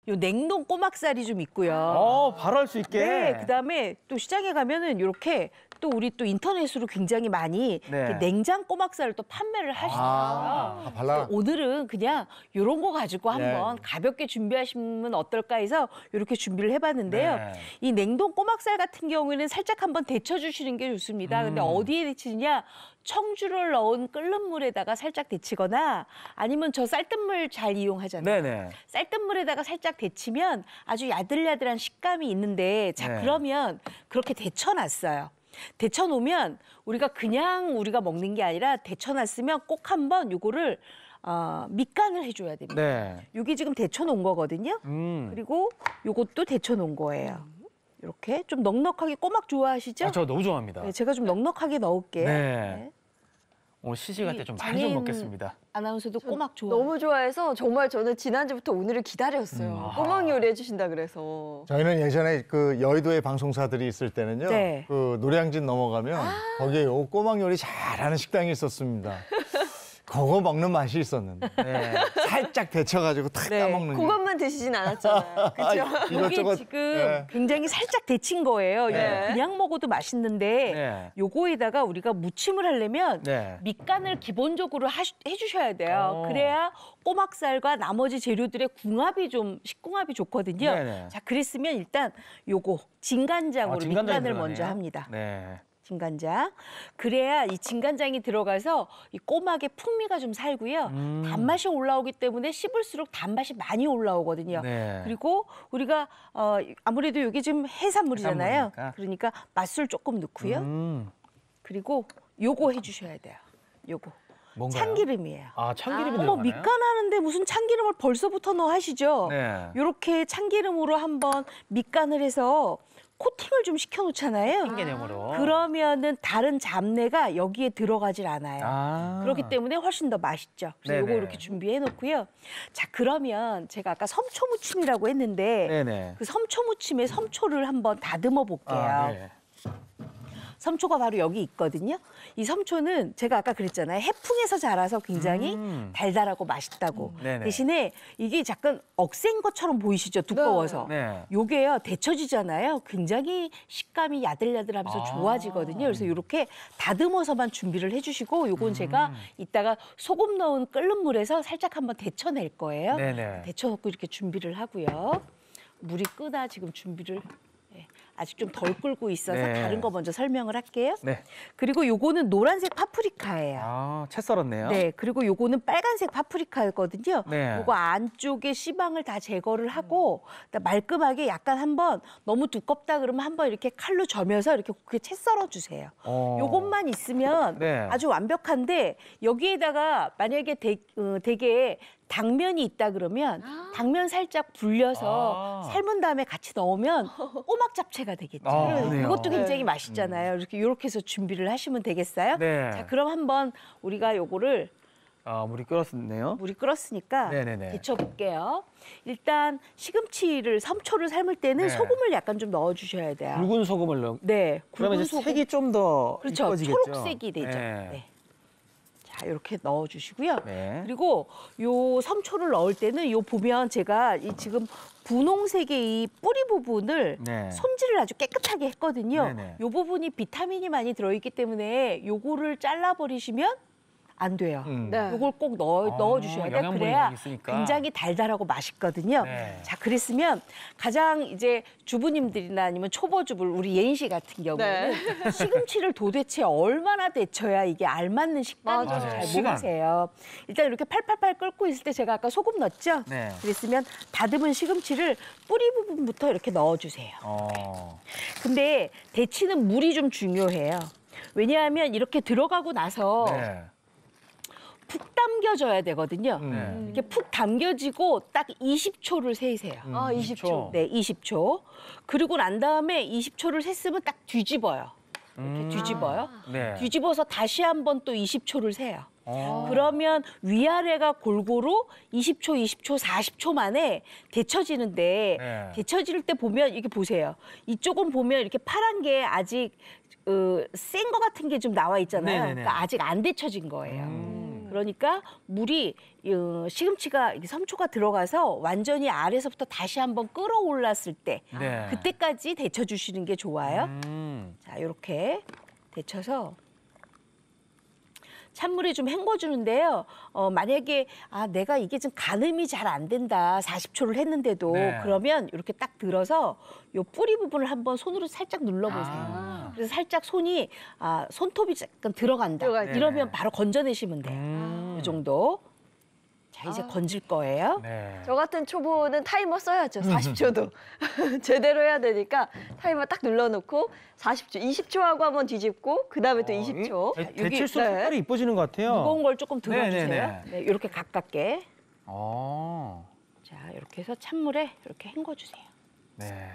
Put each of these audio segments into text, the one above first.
요 냉동 꼬막살이 좀 있고요. 바로 할 수 있게. 네, 그다음에 또 시장에 가면은 이렇게 또 우리 또 인터넷으로 굉장히 많이 네. 냉장 꼬막살을 또 판매를 하시더라고요. 발라. 오늘은 그냥 이런 거 가지고 한번 네. 가볍게 준비하시면 어떨까 해서 이렇게 준비를 해봤는데요. 네. 이 냉동 꼬막살 같은 경우에는 살짝 한번 데쳐주시는 게 좋습니다. 근데 어디에 데치느냐? 청주를 넣은 끓는 물에다가 살짝 데치거나 아니면 저 쌀뜨물 잘 이용하잖아요. 네네. 쌀뜨물에다가 살짝 데치면 아주 야들야들한 식감이 있는데 자 네. 그러면 그렇게 데쳐놨어요. 데쳐놓으면 우리가 그냥 우리가 먹는 게 아니라 데쳐놨으면 꼭 한번 요거를 밑간을 해줘야 됩니다. 네. 요게 지금 데쳐놓은 거거든요. 그리고 요것도 데쳐놓은 거예요. 이렇게 좀 넉넉하게 꼬막 좋아하시죠? 저 너무 좋아합니다. 네, 제가 좀 넉넉하게 넣을게요. 네. 오늘 시식할 때 좀 많이 좀 장인 먹겠습니다. 아나운서도 꼬막 좋아. 너무 좋아해서 정말 저는 지난주부터 오늘을 기다렸어요. 꼬막 요리해 주신다 그래서. 저희는 예전에 그 여의도에 방송사들이 있을 때는요. 네. 그 노량진 넘어가면 거기에 요 꼬막 요리 잘하는 식당이 있었습니다. 그거 먹는 맛이 있었는데 네. 살짝 데쳐가지고 탁 네, 까먹는 게. 그것만 드시진 않았잖아요. 그렇죠? 이게 지금 굉장히 살짝 데친 거예요. 이거 네. 그냥 먹어도 맛있는데 네. 요거에다가 우리가 무침을 하려면 네. 밑간을 기본적으로 해주셔야 돼요. 그래야 꼬막살과 나머지 재료들의 궁합이 좀 식궁합이 좋거든요. 네네. 자, 그랬으면 일단 요거 진간장으로 진간장이 밑간을 들어가네요. 먼저 합니다. 네. 진간장. 그래야 이 진간장이 들어가서 이 꼬막의 풍미가 좀 살고요. 단맛이 올라오기 때문에 씹을수록 단맛이 많이 올라오거든요. 네. 그리고 우리가 아무래도 이게 지금 해산물이잖아요. 해산물이니까. 그러니까 맛술 조금 넣고요. 그리고 요거 해주셔야 돼요. 요거. 뭔가요? 참기름이에요. 참기름이 어머, 들어가나요? 밑간하는데 무슨 참기름을 벌써부터 넣어 하시죠? 네. 요렇게 참기름으로 한번 밑간을 해서 코팅을 좀 시켜놓잖아요. 참기름으로. 그러면은 다른 잡내가 여기에 들어가질 않아요. 그렇기 때문에 훨씬 더 맛있죠. 그래서 요거 네네. 이렇게 준비해 놓고요. 자, 그러면 제가 아까 섬초무침이라고 했는데 네네. 그 섬초무침에 섬초를 한번 다듬어 볼게요. 네. 섬초가 바로 여기 있거든요. 이 섬초는 제가 아까 그랬잖아요. 해풍에서 자라서 굉장히 달달하고 맛있다고. 네네. 대신에 이게 약간 억센 것처럼 보이시죠? 두꺼워서. 네. 요게요. 데쳐지잖아요. 굉장히 식감이 야들야들하면서 좋아지거든요. 그래서 이렇게 다듬어서만 준비를 해주시고 요건 제가 이따가 소금 넣은 끓는 물에서 살짝 한번 데쳐낼 거예요. 네네. 데쳐놓고 이렇게 준비를 하고요. 물이 끄나 지금 준비를 아직 좀 덜 끓고 있어서 네. 다른 거 먼저 설명을 할게요. 네. 그리고 요거는 노란색 파프리카예요. 채 썰었네요. 네, 그리고 요거는 빨간색 파프리카였거든요. 네. 요거 안쪽에 씨방을 다 제거를 하고 말끔하게 약간 한번 너무 두껍다 그러면 한번 이렇게 칼로 저며서 이렇게 곱게 채 썰어 주세요. 요것만 있으면 네. 아주 완벽한데 여기에다가 만약에 되게 당면이 있다 그러면 당면 살짝 불려서 삶은 다음에 같이 넣으면 꼬막 잡채가 되겠죠. 그러네요. 이것도 굉장히 맛있잖아요. 이렇게 해서 준비를 하시면 되겠어요? 네. 자, 그럼 한번 우리가 요거를 물이 끓었네요. 물이 끓었으니까 네네네. 데쳐볼게요. 일단 시금치를 섬초를 삶을 때는 네. 소금을 약간 좀 넣어주셔야 돼요. 굵은 소금을 넣. 네, 그러면 굵은 이제 소금. 색이 좀 더 그렇죠. 이뻐지겠죠. 초록색이 되죠. 네. 네. 자, 이렇게 넣어주시고요. 네. 그리고 요 섬초를 넣을 때는 요 보면 제가 이 지금 분홍색의 이 뿌리 부분을 네. 손질을 아주 깨끗하게 했거든요. 네네. 요 부분이 비타민이 많이 들어있기 때문에 요거를 잘라버리시면 안 돼요. 네. 요걸 꼭 넣어주셔야 돼요. 영양분이 그래야 많이 있으니까. 굉장히 달달하고 맛있거든요. 네. 자, 그랬으면 가장 이제 주부님들이나 아니면 초보주부 우리 예인 씨 같은 경우에는 시금치를 도대체 얼마나 데쳐야 이게 알맞는 식감인지 맞아요. 잘 시간. 모르세요. 일단 이렇게 팔팔팔 끓고 있을 때 제가 아까 소금 넣었죠? 네. 그랬으면 다듬은 시금치를 뿌리 부분부터 이렇게 넣어주세요. 근데 데치는 물이 좀 중요해요. 왜냐하면 이렇게 들어가고 나서 네. 푹 담겨져야 되거든요. 네. 이렇게 푹 담겨지고 딱 20초를 세세요. 20초. 네, 20초. 그리고 난 다음에 20초를 셌으면 딱 뒤집어요. 이렇게 뒤집어요. 네. 뒤집어서 다시 한번 또 20초를 세요. 그러면 위아래가 골고루 20초, 20초, 40초 만에 데쳐지는데 네. 데쳐질 때 보면 이렇게 보세요. 이쪽은 보면 이렇게 파란 게 아직 센 거 같은 게 좀 나와 있잖아요. 네네네. 그러니까 아직 안 데쳐진 거예요. 그러니까 물이 시금치가 이게 섬초가 들어가서 완전히 아래서부터 다시 한번 끌어올랐을 때 네. 그때까지 데쳐주시는 게 좋아요. 자, 이렇게 데쳐서 찬물에 좀 헹궈주는데요. 만약에 내가 이게 좀 가늠이 잘 안 된다. 40초를 했는데도 네. 그러면 이렇게 딱 들어서 요 뿌리 부분을 한번 손으로 살짝 눌러보세요. 그래서 살짝 손이 손톱이 약간 들어간다. 들어갈 때. 이러면 네네. 바로 건져내시면 돼요. 이 정도. 자, 이제 건질 거예요. 네. 저 같은 초보는 타이머 써야죠. 40초도. 제대로 해야 되니까 타이머 딱 눌러놓고 40초, 20초 하고 한번 뒤집고 그다음에 또 20초. 데칠수록 네. 색깔이 이뻐지는 것 같아요. 무거운 걸 조금 들어주세요. 네네네. 네, 이렇게 가깝게. 어. 자, 이렇게 해서 찬물에 이렇게 헹궈주세요. 네.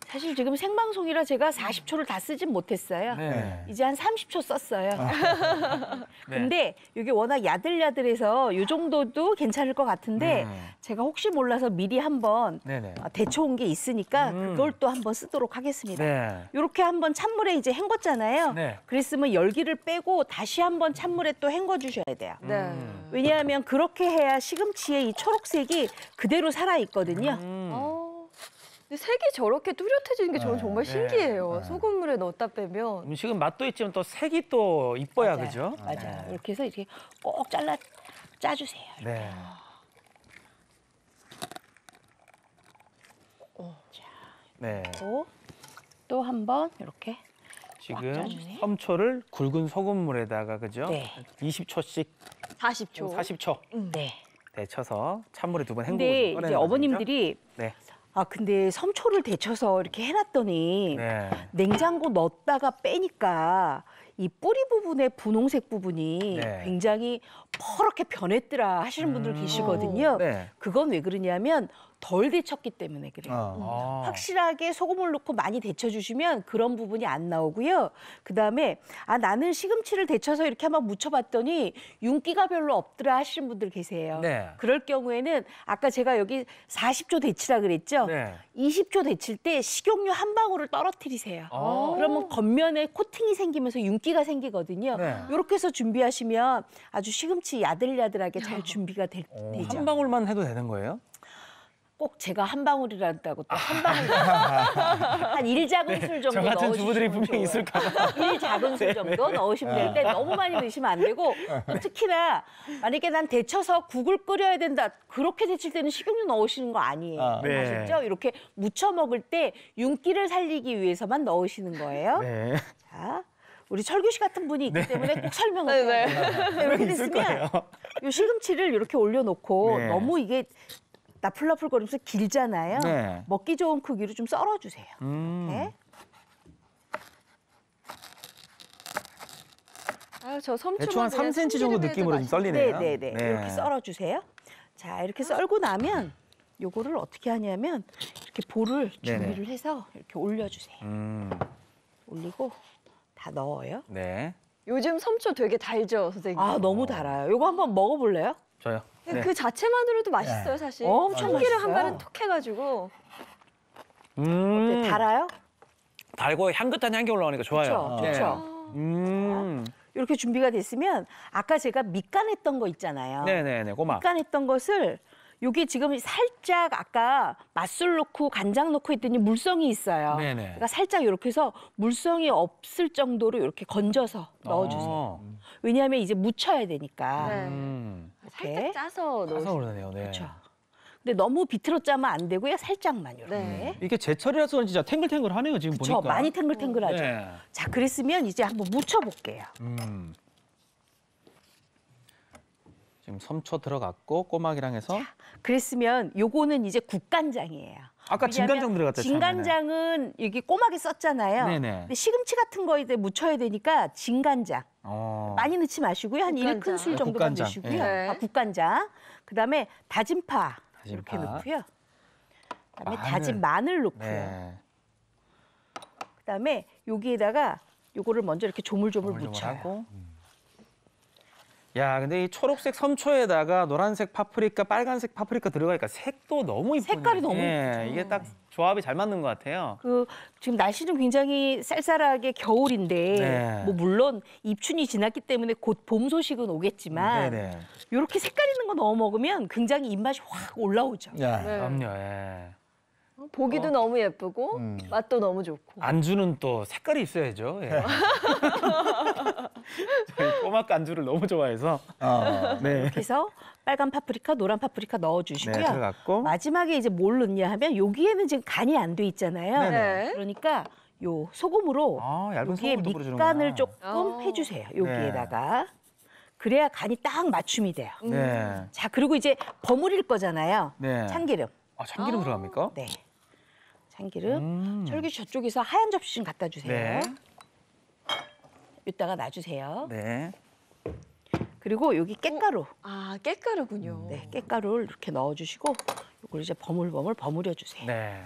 사실 지금 생방송이라 제가 40초를 다 쓰진 못했어요. 네. 이제 한 30초 썼어요. 네. 근데 이게 워낙 야들야들해서 이 정도도 괜찮을 것 같은데 제가 혹시 몰라서 미리 한번 네네. 데쳐온 게 있으니까 그걸 또 한번 쓰도록 하겠습니다. 네. 이렇게 한번 찬물에 이제 헹궜잖아요. 네. 그랬으면 열기를 빼고 다시 한번 찬물에 또 헹궈 주셔야 돼요. 네. 왜냐하면 그렇게 해야 시금치의 이 초록색이 그대로 살아 있거든요. 근데 색이 저렇게 뚜렷해지는 게 저는 정말 네. 신기해요. 소금물에 넣었다 빼면. 음식은 맛도 있지만 또 색이 또 이뻐야 맞아요. 그죠? 맞아요. 이렇게 해서 이렇게 꼭 짜주세요. 네. 네. 또 한 번 이렇게 지금 짜주세요. 섬초를 굵은 소금물에다가 그죠? 네. 20초씩 40초. 40초 네. 데쳐서 찬물에 두 번 헹구고 근데 꺼내는 이제 거죠, 어머님들이 네. 근데 섬초를 데쳐서 이렇게 해놨더니 네. 냉장고 넣었다가 빼니까 이 뿌리 부분의 분홍색 부분이 네. 굉장히 퍼렇게 변했더라 하시는 분들 계시거든요. 네. 그건 왜 그러냐면 덜 데쳤기 때문에 그래요. 아. 확실하게 소금을 넣고 많이 데쳐주시면 그런 부분이 안 나오고요. 그다음에 나는 시금치를 데쳐서 이렇게 한번 무쳐봤더니 윤기가 별로 없더라 하시는 분들 계세요. 네. 그럴 경우에는 아까 제가 여기 40초 데치라 그랬죠. 네. 20초 데칠 때 식용유 한 방울을 떨어뜨리세요. 아. 그러면 겉면에 코팅이 생기면서 윤기가 생기거든요. 네. 이렇게 해서 준비하시면 아주 시금치 야들야들하게 잘 준비가 되죠. 한 방울만 해도 되는 거예요? 꼭 제가 한 방울이란다고 또 한 방울 한 1작은술 정도 저 같은 넣어주시면 주부들이 분명히 좋아요. 있을까 봐. 1작은술 정도 넣으시면 되는데 너무 많이 넣으시면 안 되고 또 특히나 만약에 난 데쳐서 국을 끓여야 된다. 그렇게 데칠 때는 식용유 넣으시는 거 아니에요. 네. 아셨죠? 이렇게 무쳐 먹을 때 윤기를 살리기 위해서만 넣으시는 거예요. 네. 자, 우리 철규 씨 같은 분이 있기 때문에 꼭 설명을 네, 해야 네. 돼요. 이렇게 됐으면 이 시금치를 이렇게 올려놓고 네. 너무 이게 나풀나풀거리면서 길잖아요. 네. 먹기 좋은 크기로 좀 썰어주세요. 이렇게. 저 섬초만 대충 한 3cm 정도 느낌으로 좀 썰리네요. 네네네. 이렇게 썰어주세요. 자, 이렇게 썰고 나면 요거를 어떻게 하냐면 이렇게 볼을 네네. 준비를 해서 이렇게 올려주세요. 음. 올리고 다 넣어요. 네. 요즘 섬초 되게 달죠, 선생님. 너무 달아요. 요거 한번 먹어볼래요? 저요. 네. 그 자체만으로도 맛있어요, 사실. 엄청 참기름 한 맛있어요. 가른 톡 해가지고. 네, 달아요? 달고 향긋한 향기 올라오니까 좋아요. 그렇죠. 네. 그렇죠. 이렇게 준비가 됐으면 아까 제가 밑간했던 거 있잖아요. 네네네. 꼬마. 밑간했던 것을 요게 지금 살짝 아까 맛술 넣고 간장 넣고 했더니 물성이 있어요. 네네. 그러니까 살짝 이렇게 해서 물성이 없을 정도로 이렇게 건져서 넣어주세요. 왜냐하면 이제 묻혀야 되니까. 네. 이렇게. 살짝 짜서 짜서 넣으시면. 그러네요. 네. 그렇죠. 근데 너무 비틀어 짜면 안 되고요. 살짝만 이렇게. 네. 이게 제철이라서 그런지 진짜 탱글탱글하네요. 지금 그렇죠. 보니까. 많이 탱글탱글하죠. 네. 자, 그랬으면 이제 한번 묻혀볼게요. 지금 섬초 들어갔고 꼬막이랑 해서 그랬으면 요거는 이제 국간장이에요. 아까 왜냐하면 진간장 들어갔다 진간장은 여기 꼬막에 썼잖아요. 네네. 근데 시금치 같은 거에 이제 묻혀야 되니까 진간장. 많이 넣지 마시고요. 한 국간장. 1큰술 네, 정도만 국간장. 넣으시고요. 네. 국간장. 그다음에 다진 파 이렇게 파. 넣고요. 그다음에 마늘. 다진 마늘 넣고요. 네. 그다음에 여기에다가 요거를 먼저 이렇게 조물조물 묻혀요. 조물조물하고. 야, 근데 이 초록색 섬초에다가 노란색 파프리카, 빨간색 파프리카 들어가니까 색도 너무 이쁘네. 색깔이 너무 예, 이게 딱 조합이 잘 맞는 것 같아요. 그 지금 날씨는 굉장히 쌀쌀하게 겨울인데 네. 뭐 물론 입춘이 지났기 때문에 곧 봄 소식은 오겠지만 네네. 이렇게 색깔 있는 거 넣어 먹으면 굉장히 입맛이 확 올라오죠. 야. 네. 그럼요. 예. 보기도 너무 예쁘고 맛도 너무 좋고. 안주는 또 색깔이 있어야죠. 예. 저희 꼬막 안주를 너무 좋아해서. 네. 이렇게 해서 빨간 파프리카, 노란 파프리카 넣어주시고요. 네, 들어갔고. 마지막에 이제 뭘 넣냐 하면 여기에는 지금 간이 안 돼 있잖아요. 네. 그러니까 요 소금으로 아, 얇은 여기에 소금도 뿌려주는구나. 밑간을 조금 아. 해주세요. 여기에다가. 그래야 간이 딱 맞춤이 돼요. 네. 자, 그리고 이제 버무릴 거잖아요. 네. 참기름. 아, 참기름 아. 들어갑니까? 네. 참기름. 철기 저쪽에서 하얀 접시 좀 갖다 주세요. 네. 이따가 놔주세요. 네. 그리고 여기 깻가루. 아, 깻가루군요. 네, 깻가루를 이렇게 넣어주시고 이걸 이제 버물버물 버무려 주세요. 네.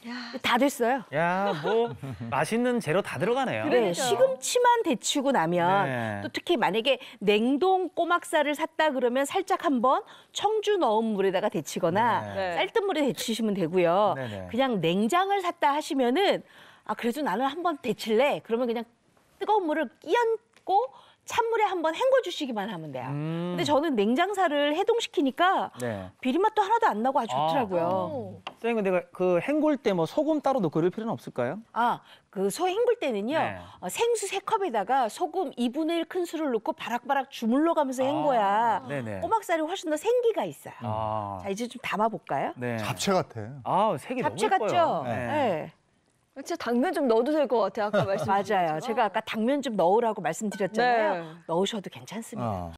야, 다 됐어요. 야, 뭐 맛있는 재료 다 들어가네요. 네, 그러니까요. 시금치만 데치고 나면 네. 또 특히 만약에 냉동 꼬막살을 샀다 그러면 살짝 한번 청주 넣은 물에다가 데치거나 네. 쌀뜨물에 데치시면 되고요. 네네. 그냥 냉장을 샀다 하시면은 아 그래도 나는 한번 데칠래. 그러면 그냥 뜨거운 물을 끼얹고 찬물에 한번 헹궈 주시기만 하면 돼요. 근데 저는 냉장살을 해동시키니까 네. 비린맛도 하나도 안 나고 아주 아. 좋더라고요. 오. 선생님, 근데 그 헹굴 때 뭐 소금 따로 넣고 그럴 필요는 없을까요? 아, 그 소 헹굴 때는요. 네. 생수 3컵에다가 소금 2분의 1 큰술을 넣고 바락바락 주물러 가면서 헹궈야 네네. 꼬막살이 훨씬 더 생기가 있어요. 아, 자, 이제 좀 담아 볼까요? 네. 잡채 같아. 아, 색이 잡채 너무 예뻐요. 같죠? 네. 네. 진짜 당면 좀 넣어도 될 것 같아요. 아까 말씀하신 맞아요. 것처럼. 제가 아까 당면 좀 넣으라고 말씀드렸잖아요. 네. 넣으셔도 괜찮습니다. 어.